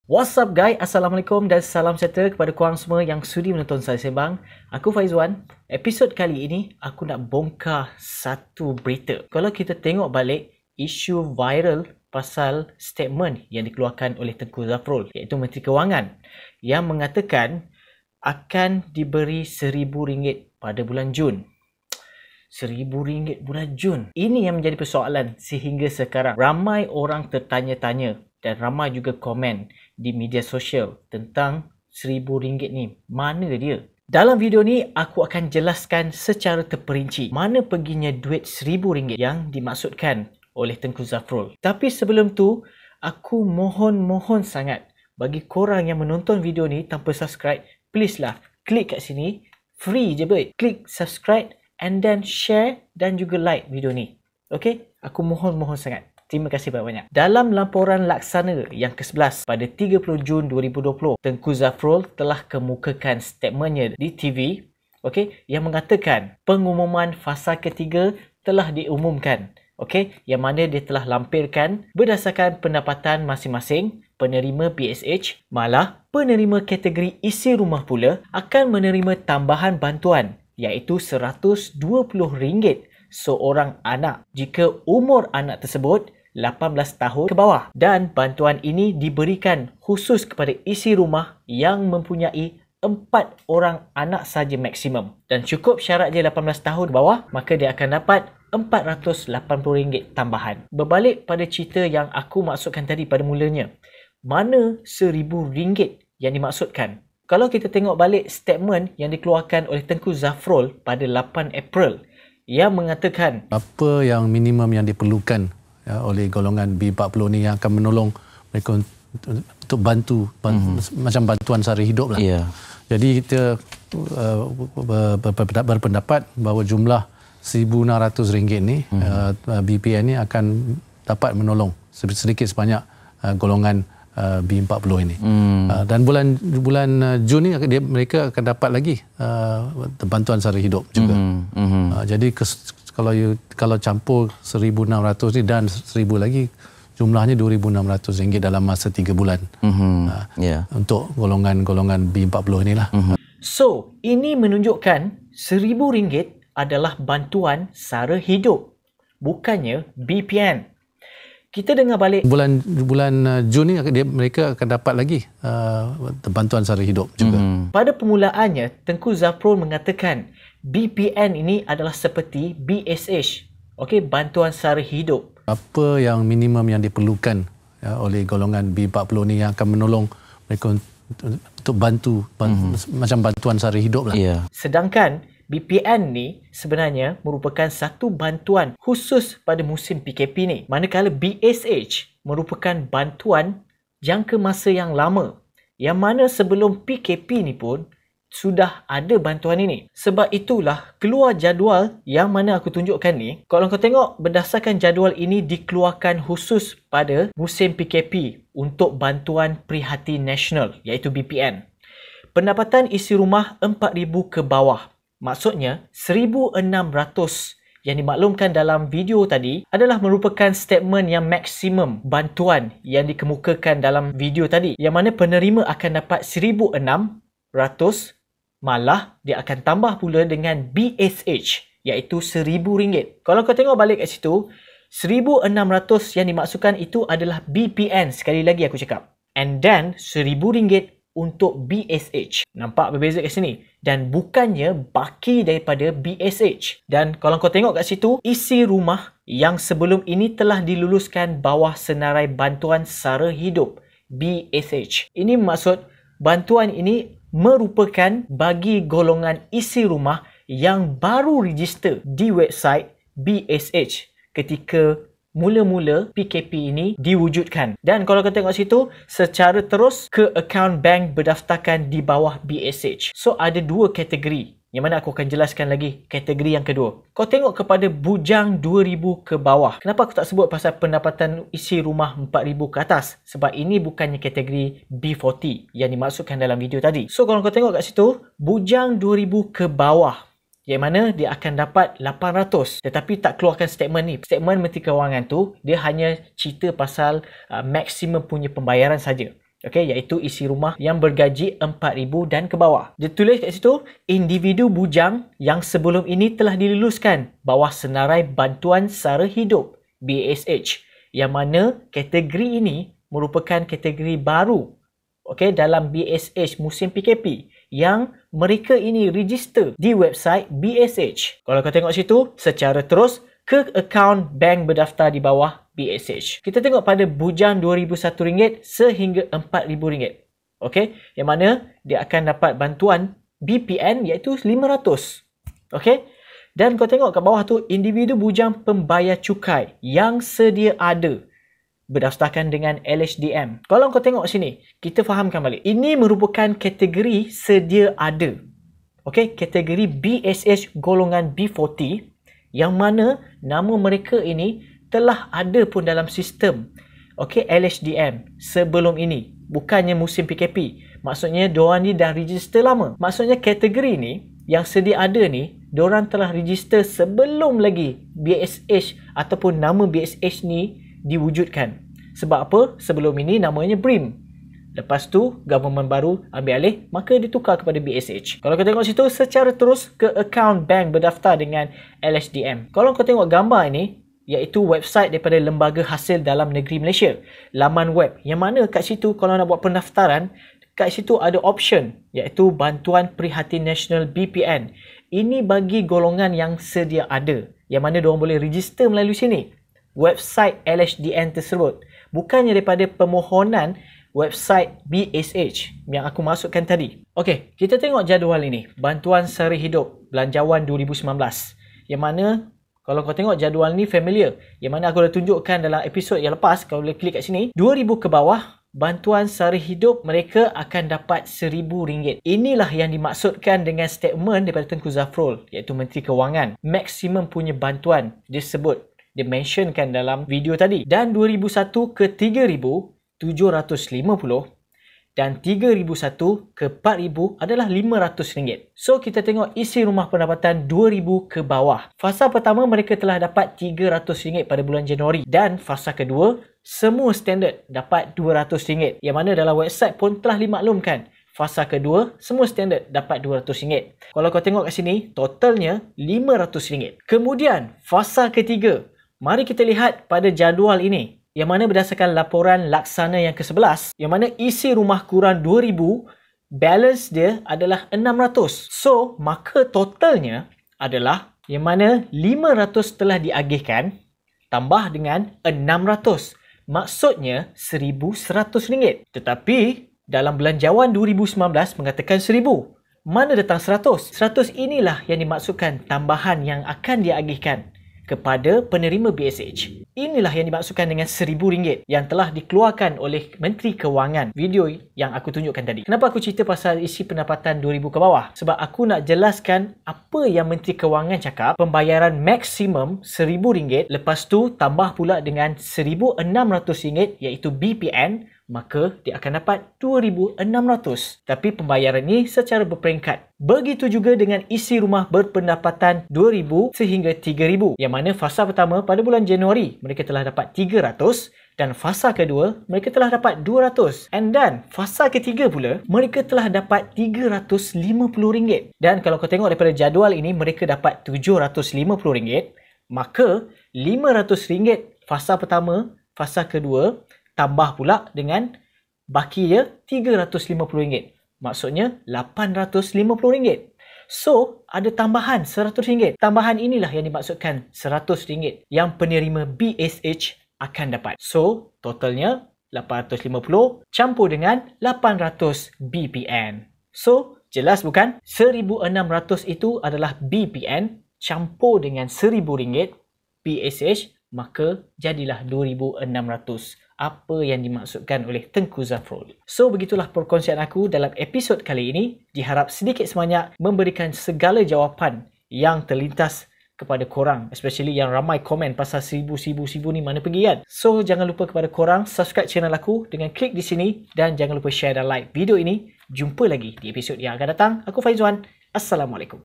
What's up guys, Assalamualaikum dan salam sejahtera kepada korang semua yang sudi menonton saya sembang. Aku Faizwan. Episod kali ini aku nak bongkar satu berita. Kalau kita tengok balik isu viral pasal statement yang dikeluarkan oleh Tengku Zafrul, iaitu Menteri Kewangan, yang mengatakan akan diberi RM1,000 pada bulan Jun. RM1,000 bulan Jun. Ini yang menjadi persoalan sehingga sekarang. Ramai orang tertanya-tanya dan ramai juga komen di media sosial tentang RM1,000 ni. Mana dia? Dalam video ni aku akan jelaskan secara terperinci mana perginya duit RM1,000 yang dimaksudkan oleh Tengku Zafrul. Tapi sebelum tu, aku mohon sangat bagi korang yang menonton video ni tanpa subscribe, please lah klik kat sini, free je boy. Klik subscribe and then share dan juga like video ni. Okay? Aku mohon sangat. Terima kasih banyak-banyak. Dalam laporan laksana yang ke-11 pada 30 Jun 2020, Tengku Zafrul telah kemukakan statementnya di TV, yang mengatakan pengumuman fasa ketiga telah diumumkan, yang mana dia telah lampirkan berdasarkan pendapatan masing-masing penerima BSH, malah penerima kategori isi rumah pula akan menerima tambahan bantuan iaitu RM120 seorang anak jika umur anak tersebut 18 tahun ke bawah, dan bantuan ini diberikan khusus kepada isi rumah yang mempunyai 4 orang anak saja maksimum, dan cukup syarat dia 18 tahun ke bawah, maka dia akan dapat RM480 tambahan. Berbalik pada cerita yang aku maksudkan tadi pada mulanya, mana RM1,000 yang dimaksudkan? Kalau kita tengok balik statement yang dikeluarkan oleh Tengku Zafrul pada 8 April yang mengatakan apa yang minimum yang diperlukan oleh golongan B40 ni yang akan menolong mereka untuk bantu macam bantuan sara hidup lah. Jadi kita berpendapat bahawa jumlah RM1,600 ni BPN ni akan dapat menolong sedikit sebanyak golongan B40 ini. Dan bulan Jun ni mereka akan dapat lagi bantuan sara hidup juga. Jadi kalau campur RM1,600 ni dan RM1,000 lagi, jumlahnya RM2,600 dalam masa 3 bulan untuk golongan B40 inilah. So, ini menunjukkan RM1,000 adalah bantuan sara hidup, bukannya BPN. Kita dengar balik bulan Jun ni mereka akan dapat lagi bantuan sara hidup juga. Pada permulaannya, Tengku Zafrul mengatakan BPN ini adalah seperti BSH, bantuan sara hidup. Apa yang minimum yang diperlukan oleh golongan B40 ni yang akan menolong mereka untuk bantu macam bantuan sara hidup lah. Sedangkan BPN ni sebenarnya merupakan satu bantuan khusus pada musim PKP ni. Manakala BSH merupakan bantuan jangka masa yang lama, yang mana sebelum PKP ni pun sudah ada bantuan ini. Sebab itulah keluar jadual yang mana aku tunjukkan ni. Kalau kau tengok, berdasarkan jadual ini dikeluarkan khusus pada musim PKP untuk bantuan prihatin nasional iaitu BPN. Pendapatan isi rumah RM4,000 ke bawah, maksudnya RM1,600 yang dimaklumkan dalam video tadi adalah merupakan statement yang maksimum bantuan yang dikemukakan dalam video tadi, yang mana penerima akan dapat RM1,600, malah dia akan tambah pula dengan BSH iaitu RM1,000. Kalau kau tengok balik kat situ, RM1,600 yang dimaksudkan itu adalah BPN, sekali lagi aku cakap, and then RM1,000 untuk BSH. Nampak berbeza kat sini? Dan bukannya baki daripada BSH. Dan kalau kau tengok kat situ, isi rumah yang sebelum ini telah diluluskan bawah senarai bantuan sara hidup BSH. Ini maksud bantuan ini merupakan bagi golongan isi rumah yang baru register di website BSH ketika mula-mula PKP ini diwujudkan. Dan kalau kita tengok situ, secara terus ke akaun bank berdaftarkan di bawah BSH. So ada dua kategori, yang mana aku akan jelaskan lagi kategori yang kedua. Kau tengok kepada bujang RM2,000 ke bawah. Kenapa aku tak sebut pasal pendapatan isi rumah RM4,000 ke atas? Sebab ini bukannya kategori B40 yang dimaksudkan dalam video tadi. So kalau kau tengok kat situ, bujang RM2,000 ke bawah, yang mana dia akan dapat RM800, tetapi tak keluarkan statement ni. Statement Menteri Kewangan tu dia hanya cerita pasal maksimum punya pembayaran saja. Okey, iaitu isi rumah yang bergaji 4,000 dan ke bawah. Dia tulis kat situ, individu bujang yang sebelum ini telah diluluskan bawah senarai bantuan sara hidup BSH, yang mana kategori ini merupakan kategori baru dalam BSH musim PKP yang mereka ini register di website BSH. Kalau kau tengok situ, secara terus ke akaun bank berdaftar di bawah BSH. Kita tengok pada bujang RM2,001 sehingga RM4,000. Okey, yang mana dia akan dapat bantuan BPN iaitu 500. Okey. Dan kau tengok kat bawah tu, individu bujang pembayar cukai yang sedia ada berdasarkan dengan LHDM. Kalau kau tengok sini, kita fahamkan balik. Ini merupakan kategori sedia ada. Okey, kategori BSH golongan B40 yang mana nama mereka ini telah ada pun dalam sistem LHDM sebelum ini, bukannya musim PKP. Maksudnya diorang ni dah register lama. Maksudnya kategori ni yang sedia ada ni, diorang telah register sebelum lagi BSH ataupun nama BSH ni diwujudkan. Sebab apa? Sebelum ini namanya BRIM. Lepas tu, government baru ambil alih, maka ditukar kepada BSH. Kalau kau tengok situ, secara terus ke akaun bank berdaftar dengan LHDM. Kalau kau tengok gambar ini, iaitu website daripada Lembaga Hasil Dalam Negeri Malaysia. Laman web. Yang mana kat situ, kalau nak buat pendaftaran, kat situ ada option, iaitu Bantuan Prihatin Nasional BPN. Ini bagi golongan yang sedia ada, yang mana diorang boleh register melalui sini. Website LHDN tersebut. Bukannya daripada permohonan website BSH yang aku masukkan tadi. Okey, kita tengok jadual ini. Bantuan Sara Hidup Belanjawan 2019. Yang mana kalau kau tengok jadual ni familiar. Yang mana aku dah tunjukkan dalam episod yang lepas. Kau boleh klik kat sini. 2,000 ke bawah, bantuan Sara Hidup mereka akan dapat RM1,000. Inilah yang dimaksudkan dengan statement daripada Tengku Zafrul, iaitu Menteri Kewangan. Maksimum punya bantuan disebut. Dia mentionkan dalam video tadi. Dan 2,001 ke 3,750 dan 3,001 ke 4,000 adalah RM500. So, kita tengok isi rumah pendapatan 2,000 ke bawah. Fasa pertama mereka telah dapat RM300 pada bulan Januari. Dan fasa kedua, semua standard dapat RM200. Yang mana dalam website pun telah dimaklumkan. Fasa kedua, semua standard dapat RM200. Kalau kau tengok kat sini, totalnya RM500. Kemudian, fasa ketiga. Mari kita lihat pada jadual ini. Yang mana berdasarkan laporan laksana yang ke-11, yang mana isi rumah kurang 2,000, balance dia adalah 600. So, maka totalnya adalah yang mana 500 telah diagihkan tambah dengan 600. Maksudnya RM1,100. Tetapi dalam belanjawan 2019 mengatakan 1,000. Mana datang 100? 100 inilah yang dimaksudkan tambahan yang akan diagihkan kepada penerima BSH. Inilah yang dimaksudkan dengan RM1,000 yang telah dikeluarkan oleh Menteri Kewangan. Video yang aku tunjukkan tadi. Kenapa aku cerita pasal isi pendapatan 2,000 ke bawah? Sebab aku nak jelaskan apa yang Menteri Kewangan cakap. Pembayaran maksimum RM1,000, lepas tu tambah pula dengan RM1,600 iaitu BPN, maka dia akan dapat RM2,600. Tapi pembayaran ini secara berperingkat. Begitu juga dengan isi rumah berpendapatan 2,000 sehingga 3,000. Yang mana fasa pertama pada bulan Januari mereka telah dapat 300 dan fasa kedua mereka telah dapat 200. Dan fasa ketiga pula mereka telah dapat RM350. Dan kalau kau tengok daripada jadual ini mereka dapat RM750. Maka RM500 fasa pertama, fasa kedua tambah pula dengan baki dia RM350. Maksudnya RM850. So, ada tambahan RM100. Tambahan inilah yang dimaksudkan RM100 yang penerima BSH akan dapat. So, totalnya RM850 campur dengan RM800 BPN. So, jelas bukan? RM1,600 itu adalah BPN campur dengan RM1,000 BSH, maka jadilah RM2,600. Apa yang dimaksudkan oleh Tengku Zafrul. So, begitulah perkongsian aku dalam episod kali ini. Diharap sedikit sebanyak memberikan segala jawapan yang terlintas kepada korang. Especially yang ramai komen pasal seribu ni mana pergi kan. So, jangan lupa kepada korang subscribe channel aku dengan klik di sini. Dan jangan lupa share dan like video ini. Jumpa lagi di episod yang akan datang. Aku Faizwan. Assalamualaikum.